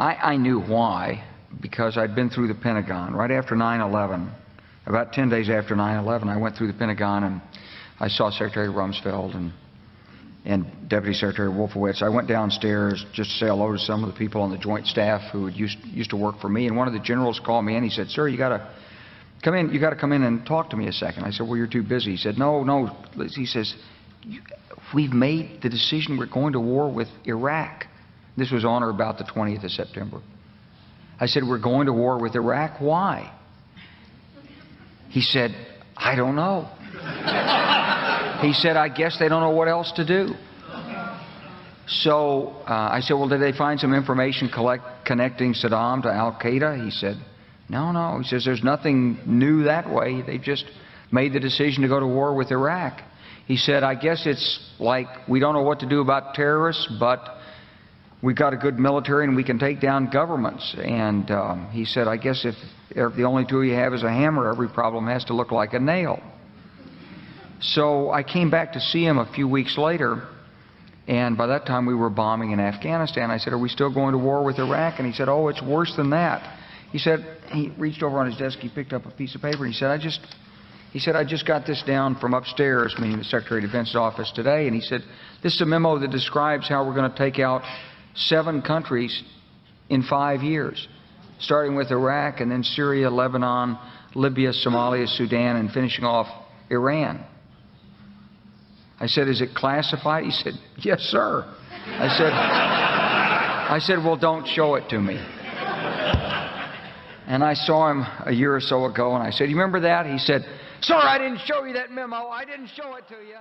I knew why, because I'd been through the Pentagon. Right after 9/11, about 10 days after 9/11, I went through the Pentagon and I saw Secretary Rumsfeld and Deputy Secretary Wolfowitz. I went downstairs just to say hello to some of the people on the Joint Staff who had used to work for me, and one of the generals called me in. He said, "Sir, you got to come in. You got to come in and talk to me a second." I said, "Well, you're too busy." He said, "No." He says, "We've made the decision. We're going to war with Iraq." This was on or about the 20th of September. I said, "We're going to war with Iraq. Why?" He said, "I don't know." He said, "I guess they don't know what else to do." So I said, "Well, did they find some information connecting Saddam to Al-Qaeda?" He said, No. He says, "There's nothing new that way. They just made the decision to go to war with Iraq." He said, "I guess it's like we don't know what to do about terrorists, but we've got a good military and we can take down governments." And he said, "I guess if the only tool you have is a hammer, every problem has to look like a nail." So I came back to see him a few weeks later, and by that time we were bombing in Afghanistan. I said, "Are we still going to war with Iraq?" And he said, "Oh, it's worse than that." He said, he reached over on his desk, he picked up a piece of paper, and he said, I just got this down from upstairs," meaning the Secretary of Defense's office today, and he said, "This is a memo that describes how we're going to take out 7 countries in 5 years, starting with Iraq and then Syria, Lebanon, Libya, Somalia, Sudan, and finishing off Iran." I said, "Is it classified?" He said, "Yes, sir." I said, "Well, don't show it to me." And I saw him a year or so ago, and I said, "You remember that?" He said, "Sir, I didn't show you that memo. I didn't show it to you."